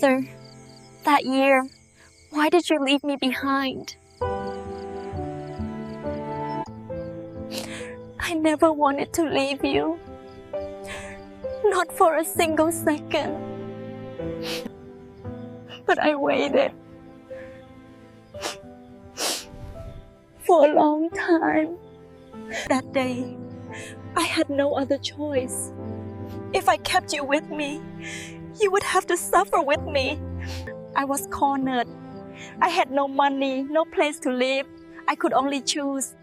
Mother, that year, why did you leave me behind? I never wanted to leave you. Not for a single second. But I waited for a long time. That day, I had no other choice. If I kept you with me, you would have to suffer with me. I was cornered. I had no money, no place to live. I could only choose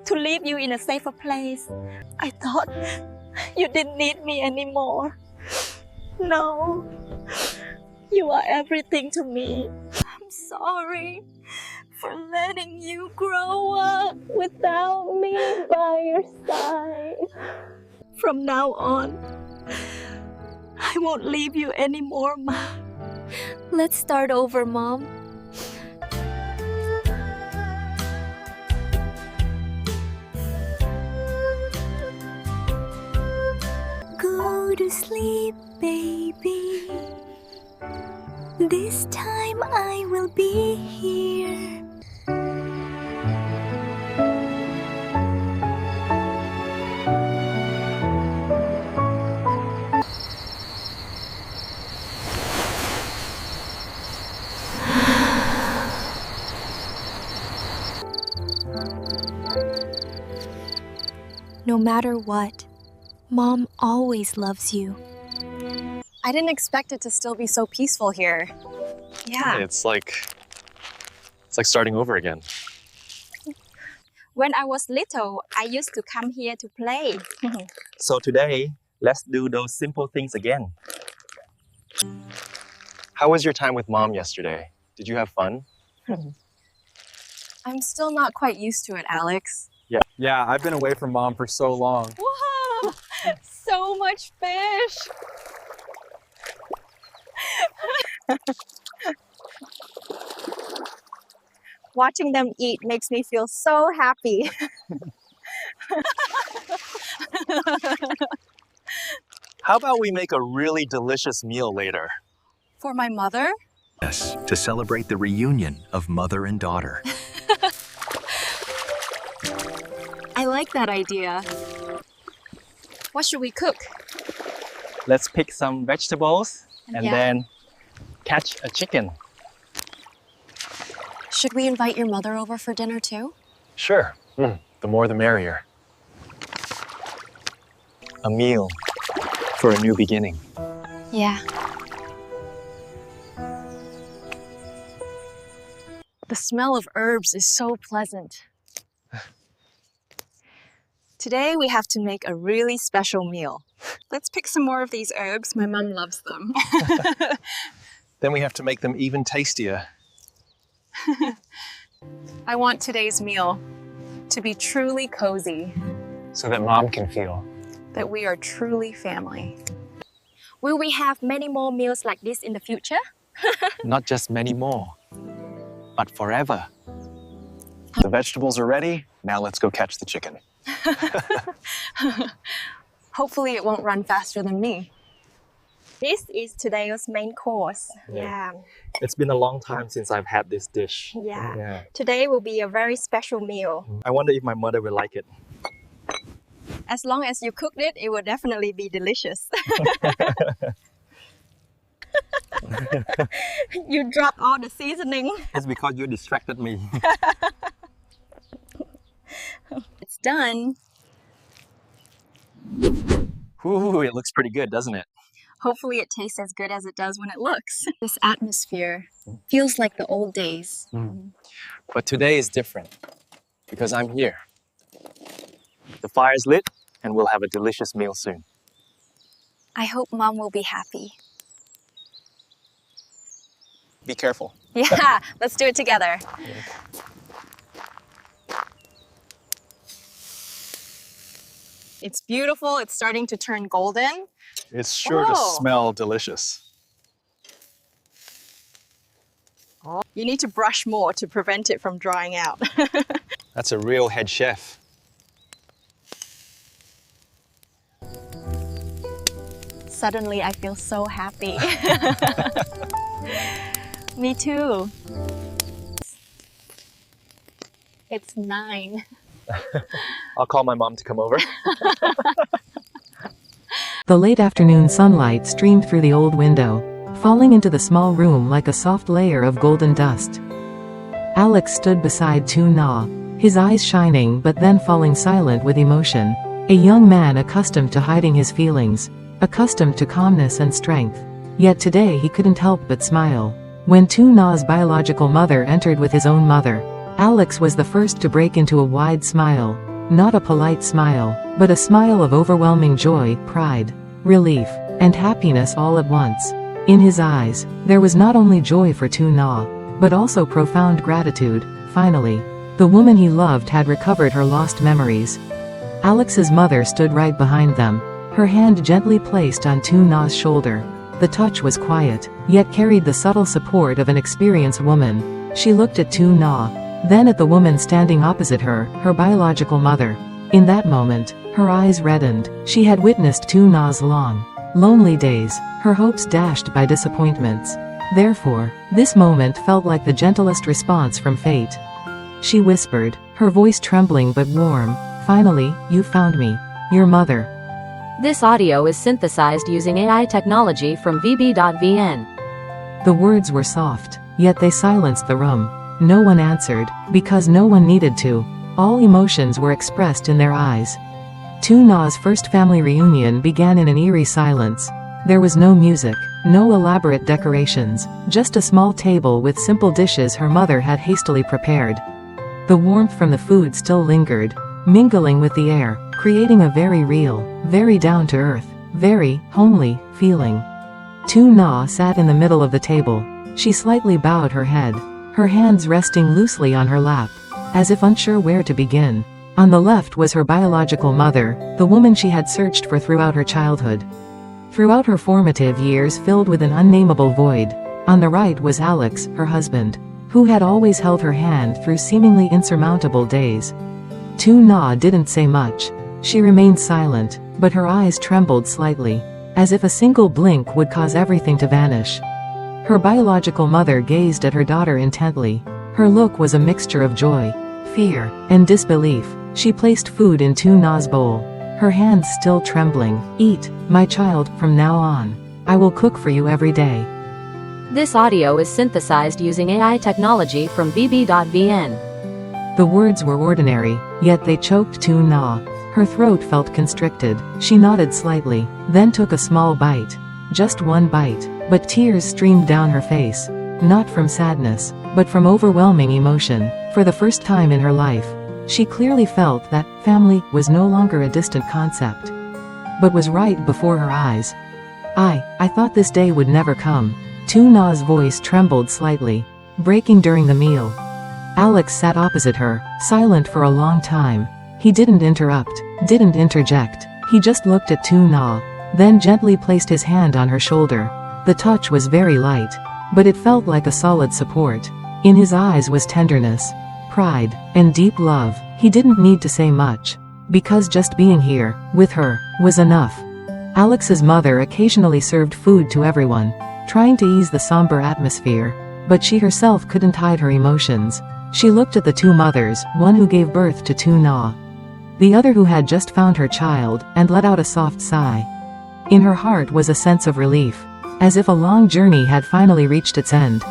to leave you in a safer place. I thought you didn't need me anymore. No, you are everything to me. I'm sorry for letting you grow up without me by your side. From now on, I won't leave you anymore, Ma. Let's start over, Mom. Go to sleep, baby. This time I will be here. No matter what, Mom always loves you. I didn't expect it to still be so peaceful here. Yeah. It's like starting over again. When I was little, I used to come here to play. So today, let's do those simple things again. How was your time with Mom yesterday? Did you have fun? I'm still not quite used to it, Alex. Yeah, I've been away from Mom for so long. Whoa! So much fish! Watching them eat makes me feel so happy. How about we make a really delicious meal later? For my mother? Yes, to celebrate the reunion of mother and daughter. I like that idea. What should we cook? Let's pick some vegetables and then catch a chicken. Should we invite your mother over for dinner too? Sure. The more the merrier. A meal for a new beginning. Yeah. The smell of herbs is so pleasant. Today we have to make a really special meal. Let's pick some more of these herbs. My mom loves them. Then we have to make them even tastier. I want today's meal to be truly cozy. So that Mom can feel. That we are truly family. Will we have many more meals like this in the future? Not just many more, but forever. The vegetables are ready. Now let's go catch the chicken. Hopefully it won't run faster than me. This is today's main course. Yeah. It's been a long time since I've had this dish. Yeah. Today will be a very special meal. I wonder if my mother will like it. As long as you cooked it, it will definitely be delicious. You dropped all the seasoning. It's because you distracted me. It's done. Ooh, it looks pretty good, doesn't it? Hopefully it tastes as good as it does when it looks. This atmosphere feels like the old days. But today is different because I'm here. The fire's lit and we'll have a delicious meal soon. I hope Mom will be happy. Be careful. Yeah, let's do it together. It's beautiful. It's starting to turn golden. It's sure to smell delicious. You need to brush more to prevent it from drying out. That's a real head chef. Suddenly, I feel so happy. Me too. It's 9. I'll call my mom to come over. The late afternoon sunlight streamed through the old window, falling into the small room like a soft layer of golden dust. Alex stood beside na, his eyes shining but then falling silent with emotion. A young man accustomed to hiding his feelings, accustomed to calmness and strength. Yet today he couldn't help but smile. When na's biological mother entered with his own mother, Alex was the first to break into a wide smile. Not a polite smile, but a smile of overwhelming joy, pride, relief, and happiness all at once. In his eyes, there was not only joy for na, but also profound gratitude. Finally, the woman he loved had recovered her lost memories. Alex's mother stood right behind them, her hand gently placed on na's shoulder. The touch was quiet, yet carried the subtle support of an experienced woman. She looked at na, then at the woman standing opposite her, her biological mother. In that moment, her eyes reddened. She had witnessed na's long, lonely days, her hopes dashed by disappointments. Therefore, this moment felt like the gentlest response from fate. She whispered, her voice trembling but warm, "Finally, you found me. Your mother." This audio is synthesized using AI technology from vb.vn. The words were soft, yet they silenced the room. No one answered, because no one needed to. All emotions were expressed in their eyes. na's first family reunion began in an eerie silence. There was no music, no elaborate decorations, just a small table with simple dishes her mother had hastily prepared. The warmth from the food still lingered, mingling with the air, creating a very real, very down-to-earth, very homely feeling. Na sat in the middle of the table. She slightly bowed her head, her hands resting loosely on her lap, as if unsure where to begin. On the left was her biological mother, the woman she had searched for throughout her childhood. Throughout her formative years filled with an unnameable void. On the right was Alex, her husband, who had always held her hand through seemingly insurmountable days. Na didn't say much. She remained silent, but her eyes trembled slightly, as if a single blink would cause everything to vanish. Her biological mother gazed at her daughter intently. Her look was a mixture of joy, fear, and disbelief. She placed food in na's bowl, her hands still trembling. "Eat, my child, from now on. I will cook for you every day." This audio is synthesized using AI technology from vb.vn. The words were ordinary, yet they choked na. Her throat felt constricted. She nodded slightly, then took a small bite. Just one bite, but tears streamed down her face. Not from sadness, but from overwhelming emotion. For the first time in her life, she clearly felt that family was no longer a distant concept, but was right before her eyes. I thought this day would never come." na's voice trembled slightly, breaking during the meal. Alex sat opposite her, silent for a long time. He didn't interrupt, didn't interject. He just looked at na, then gently placed his hand on her shoulder. The touch was very light, but it felt like a solid support. In his eyes was tenderness, pride, and deep love. He didn't need to say much, because just being here, with her, was enough. Alex's mother occasionally served food to everyone, trying to ease the somber atmosphere, but she herself couldn't hide her emotions. She looked at the two mothers, one who gave birth to na, the other who had just found her child, and let out a soft sigh. In her heart was a sense of relief, as if a long journey had finally reached its end.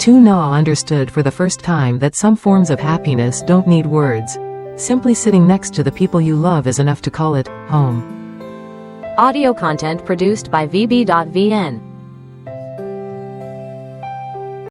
na understood for the first time that some forms of happiness don't need words. Simply sitting next to the people you love is enough to call it home. Audio content produced by vb.vn.